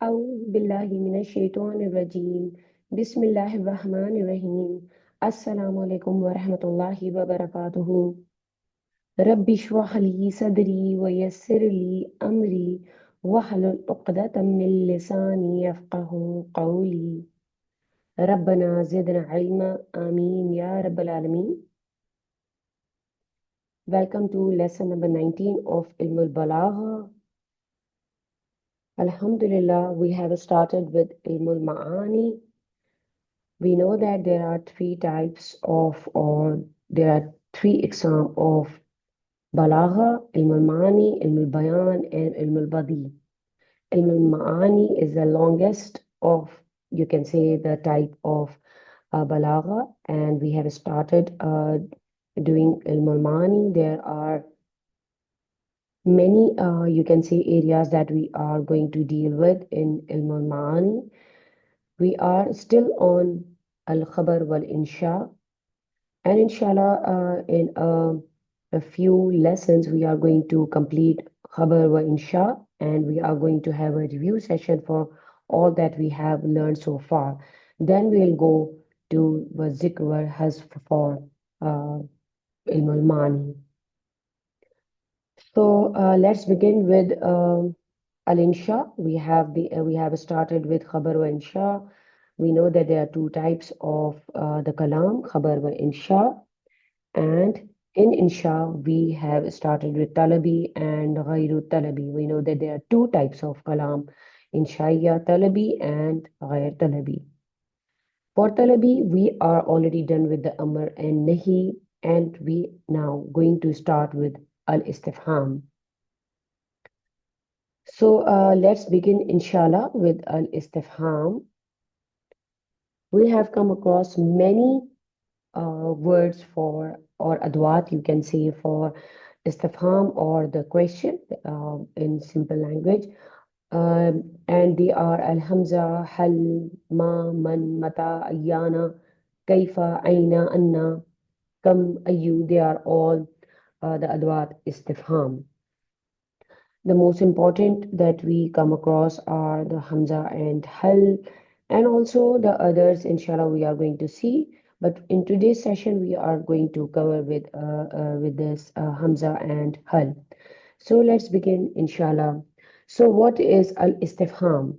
أعوذ بالله من الشيطان الرجيم بسم الله الرحمن الرحيم السلام عليكم ورحمة الله وبركاته رب اشرح لي صدري ويسر لي أمري واحلل عقدة من لساني يفقه قولي ربنا زدنا علما آمين يا رب العالمين. Welcome to lesson number 19 of Balagha. Alhamdulillah, we have started with Ilmul Ma'ani. We know that there are three types of, or there are three examples of Balagha, Ilmul Ma'ani, Ilmul Bayan, and Ilmul Badi. Ilmul Ma'ani is the longest of, you can say, the type of Balagha, and we have started doing Ilmul Ma'ani. There are many, you can say, areas that we are going to deal with in Ilmul Ma'ani. We are still on Al-Khabar wal-Insha, and inshallah, in a few lessons, we are going to complete Khabar wa Insha, and we are going to have a review session for all that we have learned so far. Then we'll go to the Zikr wa Hazf for Ilm al-Mani. So let's begin with Al-Insha. We have started with Khabar wa Insha. We know that there are two types of the Kalam, Khabar wa Insha. And in Insha, we have started with Talabi and Ghairu Talabi. We know that there are two types of Kalam, Inshaiya Talabi and Ghair Talabi. For Talabi, we are already done with the Amr and Nahi, and we now going to start with Al-Istifham. So let's begin, inshallah, with Al-Istifham. We have come across many words for, or adwat, you can say, for istifham or the question in simple language. And they are al-hamza, hal, ma, man, mata, ayyana, kaifa, aina, anna, kam, ayu. They are all the adwat istifham. The most important that we come across are the hamza and hal, and also the others, inshallah, we are going to see. But in today's session, we are going to cover with this hamza and hal. So let's begin, inshallah. So what is al-istifham?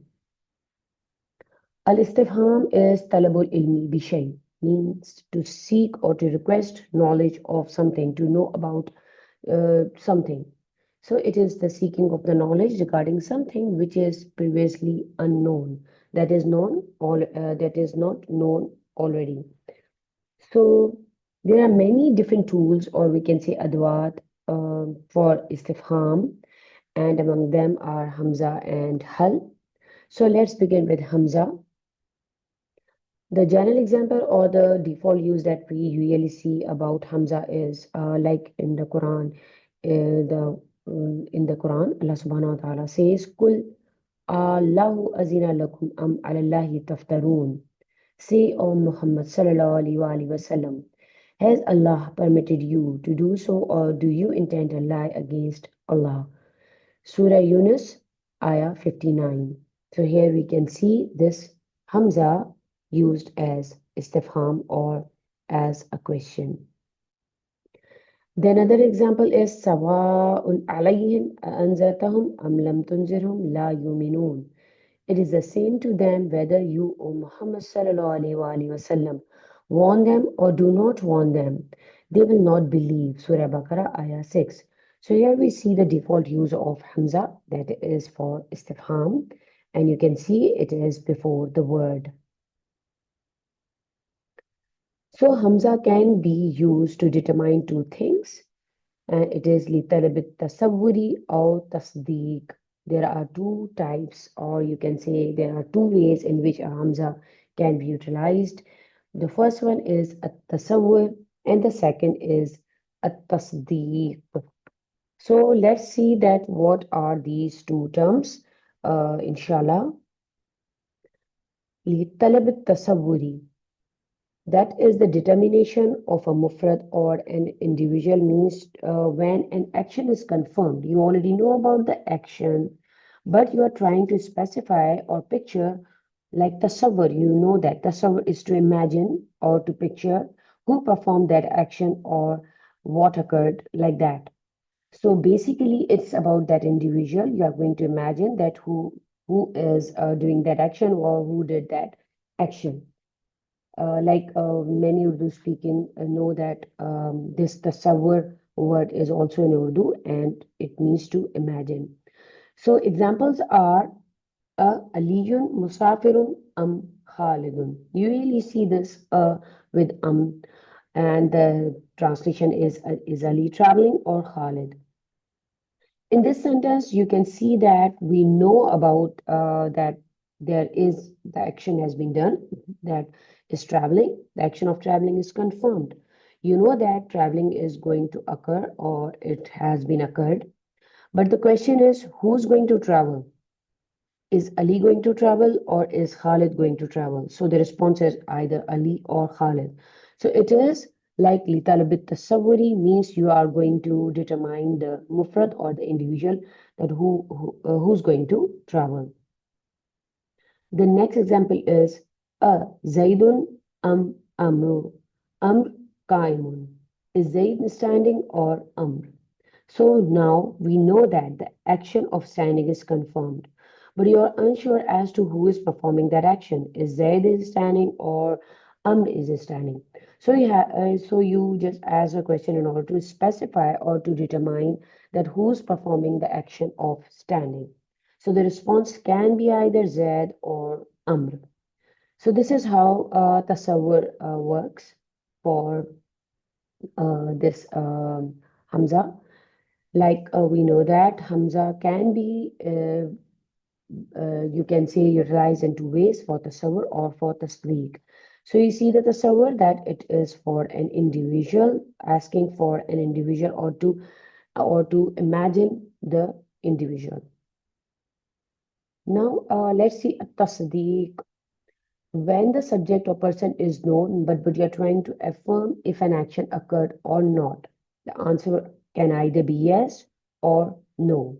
Al-istifham is talabul ilmi bishay, means to seek or to request knowledge of something, to know about something. So it is the seeking of the knowledge regarding something which is previously unknown, that is that is not known already. So there are many different tools, or we can say adwat, for istifham, and among them are hamza and hal. So let's begin with hamza. The general example or the default use that we usually see about hamza is like in the Quran. In the Quran, Allah subhanahu wa ta'ala says, Kul Allahu azina lakum am alallahi taftarun. Say, O Muhammad sallallahu alaihi wasallam, has Allah permitted you to do so, or do you intend to lie against Allah? Surah Yunus, Ayah 59. So here we can see this Hamza used as istifham or as a question. The another example is Sawa'un alayhim anzartahum am lam tunzirhum la yuminun. It is the same to them whether you, O Muhammad sallallahu alaihi wasallam, warn them or do not warn them. They will not believe. Surah Baqarah, Ayah 6. So here we see the default use of Hamza, that is for istifham, and you can see it is before the word. So Hamza can be used to determine two things. It is لِطَلَبِ التَّصَوُّرِ or tasdeeq. There are two types, or you can say there are two ways in which a Hamza can be utilized. The first one is at-tasawwur and the second is at-tasdeeq. So let's see that what are these two terms, inshallah. لِطَلَبِ التَّصَوُّرِ, that is the determination of a mufrad or an individual, means when an action is confirmed. You already know about the action, but you are trying to specify or picture like tasawwur. You know that tasawwur is to imagine or to picture who performed that action or what occurred like that. So basically, it's about that individual. You are going to imagine that who is doing that action or who did that action. Many Urdu speaking know that this tasawwur word is also in Urdu and it means to imagine. So examples are aliyun musafirun khalidun. You really see this with and the translation is Ali traveling or Khalid. In this sentence, you can see that we know about that there is the action has been done, that is traveling. The action of traveling is confirmed. You know that traveling is going to occur or it has been occurred. But the question is, who's going to travel? Is Ali going to travel or is Khalid going to travel? So the response is either Ali or Khalid. So it is like litalabit tasawwuri means you are going to determine the mufrad or the individual that who's going to travel. The next example is Zaidun Amru. Amr Qaimun. Is Zaid standing or Amr? So now we know that the action of standing is confirmed, but you are unsure as to who is performing that action. Is Zaid is standing or Amr is standing? So you just ask a question in order to specify or to determine that who's performing the action of standing. So the response can be either Zaid or Amr. So this is how tasawwur works for this Hamza. Like we know that Hamza can be, you can say, utilized in two ways for tasawwur or for tasdeeq. So you see the tasawwur that it is for an individual, asking for an individual or to imagine the individual. Now let's see a tasdeeq. When the subject or person is known, but you're trying to affirm if an action occurred or not. The answer can either be yes or no.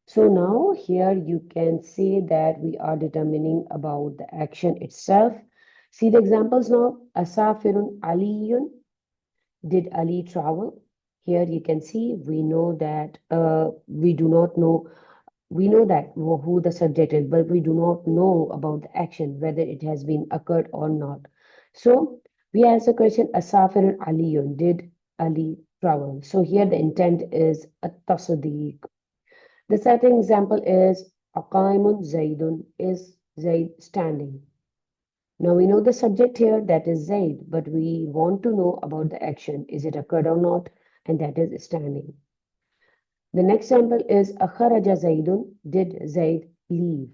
So now here you can say that we are determining about the action itself. See the examples now. Asafirun Aliyun. Did Ali travel? Here you can see we know that we do not know. We know that who the subject is, but we do not know about the action, whether it has been occurred or not. So we ask the question, Asafirun Aliyun. Did Ali travel? So here the intent is a tasdiq. The second example is Aqaimun Zaidun. Is Zaid standing? Now we know the subject here, that is Zaid, but we want to know about the action. Is it occurred or not? And that is standing. The next example is Akharaja Zaidun. Did Zaid leave?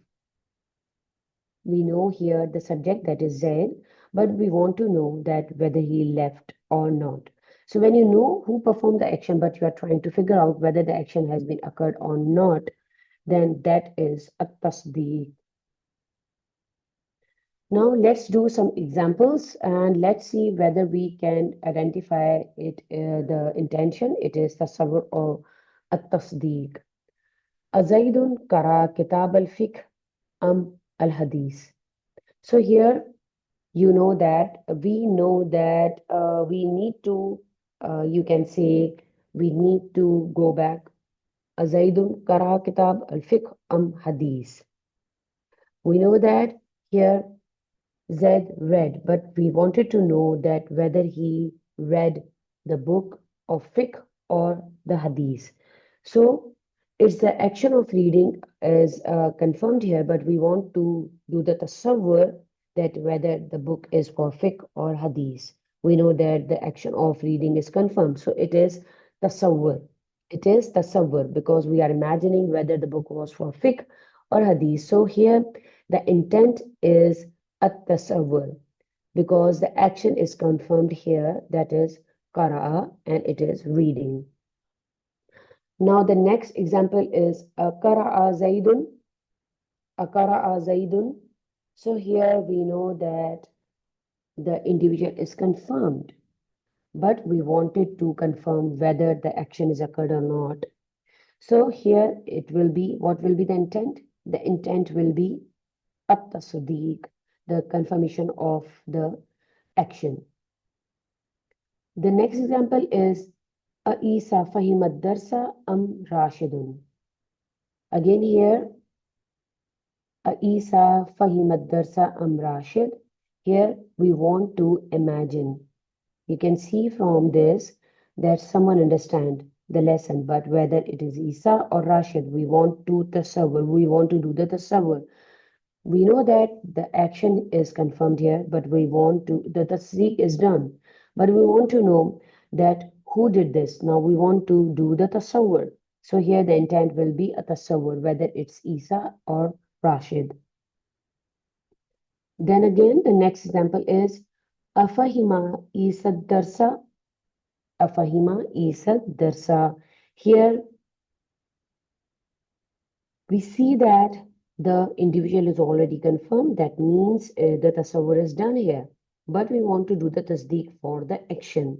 We know here the subject, that is Zaid, but we want to know that whether he left or not. So when you know who performed the action, but you are trying to figure out whether the action has been occurred or not, then that is a tasdeeq. Now let's do some examples and let's see whether we can identify it, the intention. It is tasawwur or a tasdeeq. Azaidun kara kitab al-fiqh am al-hadith. So here you know that we need to, you can say, we need to go back. Azaidun kara kitab al-fiqh am hadith. We know that here Zaid read, but we wanted to know that whether he read the book of fiqh or the hadith. So it's the action of reading is confirmed here, but we want to do the tasawwur that whether the book is for fiqh or hadith. We know that the action of reading is confirmed, so it is tasawwur. It is tasawwur because we are imagining whether the book was for fiqh or hadith. So here the intent is at-tasawwur because the action is confirmed here, that is qara'a, and it is reading. Now the next example is qara'a zaidun, qara'a zaidun. So here we know that the individual is confirmed, but we wanted to confirm whether the action is occurred or not. So here it will be, what will be the intent? The intent will be at-tasdiq, the confirmation of the action. The next example is Isa fahima darsa am rashidun. Again here, Isa fahima darsa am rashid. Here we want to imagine. You can see from this that someone understand the lesson, but whether it is Isa or Rashid, we want to tasawwur, we want to do the tasawwur. We know that the action is confirmed here, but we want to, the tasdeeq is done, but we want to know that who did this. Now we want to do the tasawwur. So here the intent will be a tasawwur, whether it's Isa or Rashid. Then again, the next example is Afahima Isa darsa. Afahima Isa darsa. Here we see that the individual is already confirmed. That means the tasawwur is done here. But we want to do the tasdeeq for the action.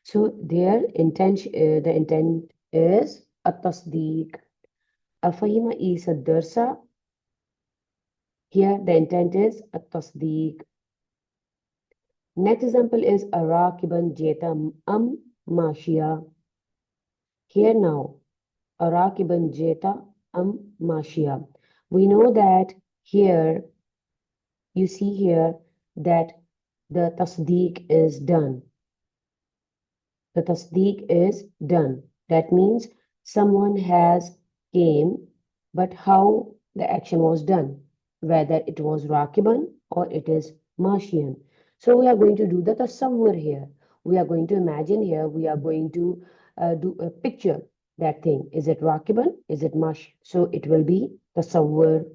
So their intention, the intent is a tasdeeq. Afahima Isa darsa. Here the intent is a tasdeeq. Next example is Arakiban Jeta Am Mashia. Here now, Arakiban Jeta Am Mashia. We know that here, you see here that the tasdeeq is done. The tasdeeq is done. That means someone has came, but how the action was done, whether it was Rakiban or it is Mashian. So we are going to do the tasawwur here. We are going to imagine here, we are going to do a picture that thing. Is it Rakiban? Is it Mash? So it will be tasawwur.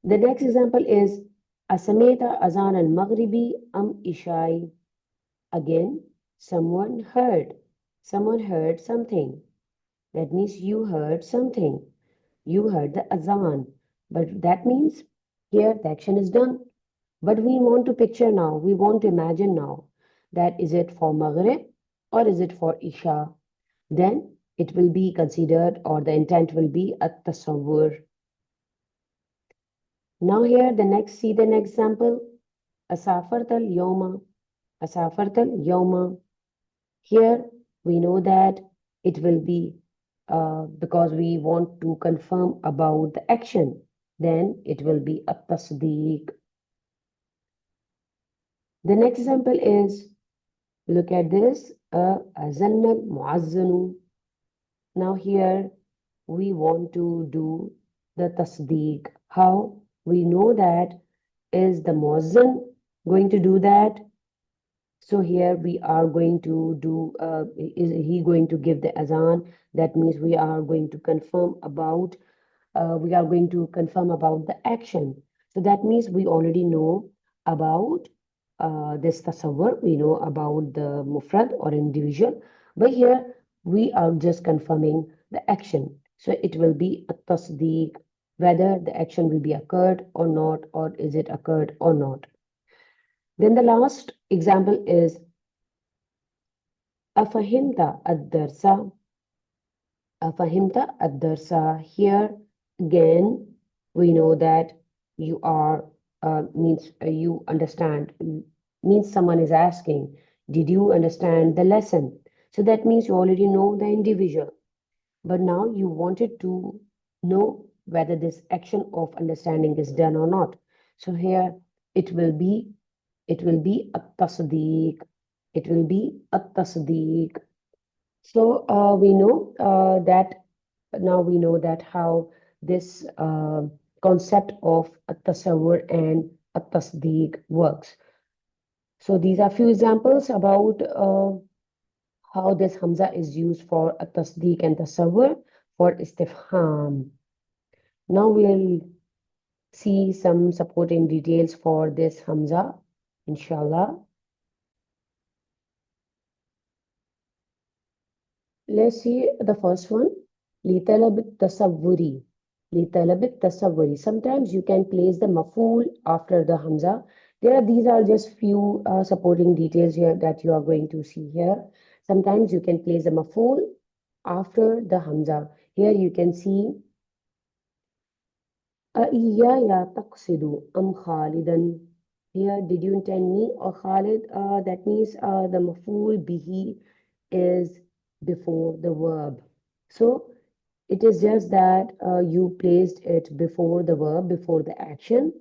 The next example is Asameta Azan al Maghribi Am Ishai. Again, someone heard something. That means you heard something. You heard the azan. But that means here the action is done. But we want to picture now, we want to imagine now that is it for Maghrib or is it for Isha? Then it will be considered, or the intent will be at tasawwur. Now here see the next example. Asafartal yoma. Asafartal yoma. Here we know that it will be because we want to confirm about the action. Then it will be a tasdeeq. The next example is, look at this, azanna muazzanu. Now here we want to do the tasdeeq. How? We know that is the muazzin going to do that. So here we are going to do, is he going to give the azan? That means we are going to confirm about, the action. So that means we already know about this tasawwur, we know about the mufrad or individual, but here we are just confirming the action. So it will be a tasdeeq, whether the action will be occurred or not, or is it occurred or not. Then the last example is Afahimta ad-darsa. Afahimta ad-darsa. Here again, we know that you are, means you understand, means someone is asking, did you understand the lesson? So that means you already know the individual. But now you wanted to know whether this action of understanding is done or not. So here it will be at-tasdeeq. It will be at-tasdeeq. So we know that now we know that how this concept of at-tasawwur and at-tasdeeq works. So these are few examples about how this hamza is used for at-tasdeeq and tasawwur for istifham. Now we'll see some supporting details for this hamza, inshallah. Let's see the first one. لطلب التصوري. لطلب التصوري. Sometimes you can place the maf'ul after the hamza. These are just few supporting details here that you are going to see here. Sometimes you can place the maf'ul after the Hamza. Here you can see أَإِيَّايَ تَقْصِدُ أَمْ خَالِدًا. Here, did you intend me or Khalid? That means the maf'ul bihi is before the verb. So it is just that you placed it before the verb, before the action.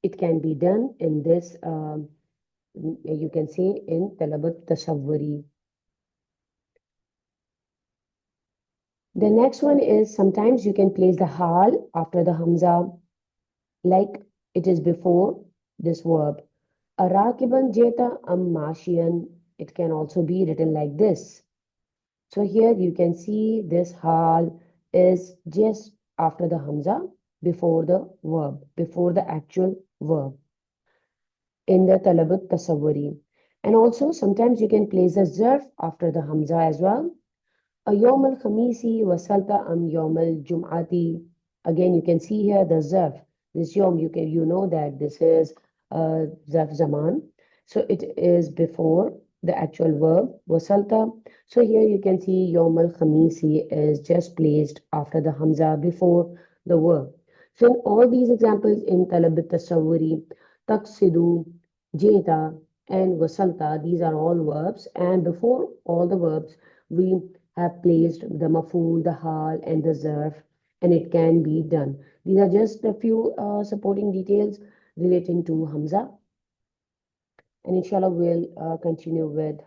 It can be done in this, you can say in talabat tasawwuri. The next one is sometimes you can place the hal after the hamza, like it is before this verb. Arakiban jeta am mashiyan. It can also be written like this. So here you can see this hal is just after the hamza, before the verb, before the actual verb in the talabat tasawwuri. And also sometimes you can place a zarf after the hamza as well. يوم الخميس وصلت أم يوم الجمعة. Again, you can see here the zarf. This yom, you know that this is zarf zaman. So it is before the actual verb wasalta. So here you can see yom al khamisi is just placed after the hamza before the verb. So in all these examples in talab tasawwuri, taqsidu, jeta, and wasalta, these are all verbs. And before all the verbs, we have placed the maful, the hal, and the zarf, and it can be done. These are just a few supporting details relating to Hamza. And inshallah, we'll continue with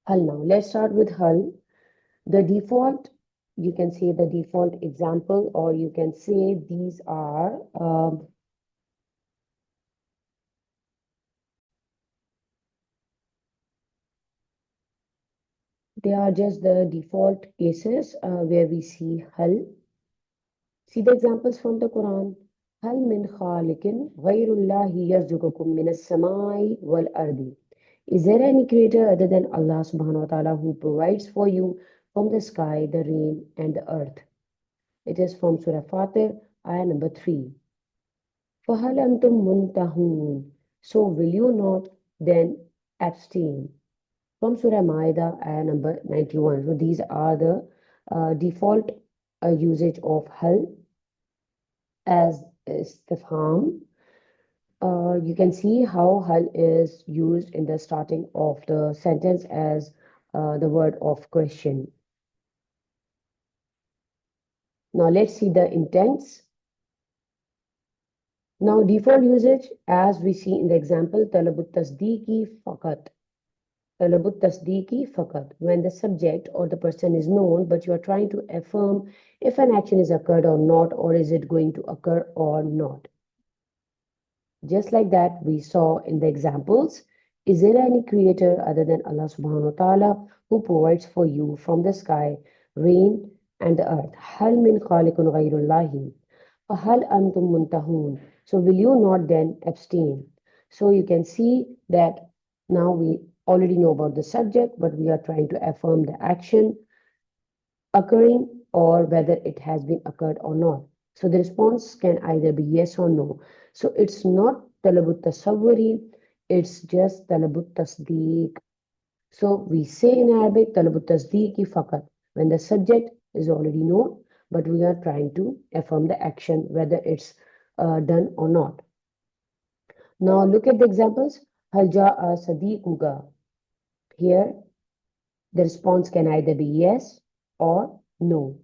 Hal now. Let's start with Hal. The default, you can say the default example, or you can say these are they are just the default cases where we see Hal. See the examples from the Quran. هل من خالق غير الله يرزقكم من السماء والأرض. Is there any creator other than Allah subhanahu wa ta'ala who provides for you from the sky, the rain, and the earth? It is from Surah Fatir, ayah number 3. فَهَلْ أَنْتُمْ مُنْتَهُونَ. So will you not then abstain? From Surah Ma'idah, ayah number 91. So these are the default usage of hal as istifham. You can see how hal is used in the starting of the sentence as the word of question. Now let's see the intents. Now default usage as we see in the example talabut tasdeeki faqat. Talabut tasdeeki faqat. When the subject or the person is known but you are trying to affirm if an action is occurred or not, or is it going to occur or not. Just like that, we saw in the examples, is there any creator other than Allah subhanahu wa ta'ala who provides for you from the sky, rain, and the earth? Hal min khaliqun ghayrullahi. Hal antum muntahun. So will you not then abstain? So you can see that now we already know about the subject, but we are trying to affirm the action occurring or whether it has been occurred or not. So the response can either be yes or no. So it's not talabut tasawwuri, it's just talabut tasdeeq. So we say in Arabic talabut tasdeeqi faqat when the subject is already known, but we are trying to affirm the action whether it's done or not. Now look at the examples. Hal ja'a sadiquka. Here the response can either be yes or no.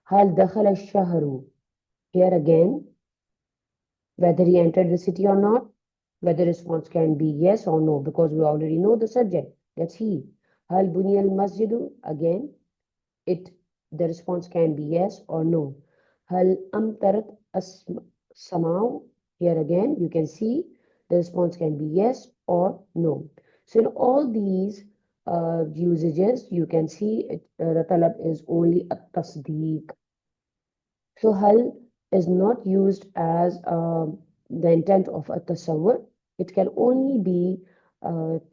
Hal dakhala ash-shahru. Here again, whether he entered the city or not, whether response can be yes or no, because we already know the subject. That's he. Hal bunya al-masjidu. Again, the response can be yes or no. Hal amtarat as-samau. Here again, you can see the response can be yes or no. So in all these usages, you can see the talab is only a tasdeeq. So hal is not used as the intent of a tasawwur. It can only be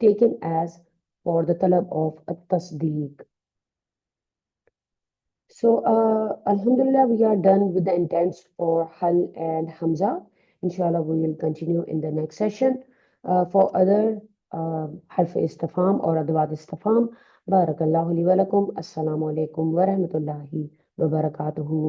taken as for the talab of a tasdeeq. So alhamdulillah, we are done with the intents for hal and hamza. Inshallah, we will continue in the next session for other harf istifham or adwat istifham. बारकल्लाहु ली व लकुम। अस्सलामु अलैकुम व रहमतुल्लाहि व बरकातुहू।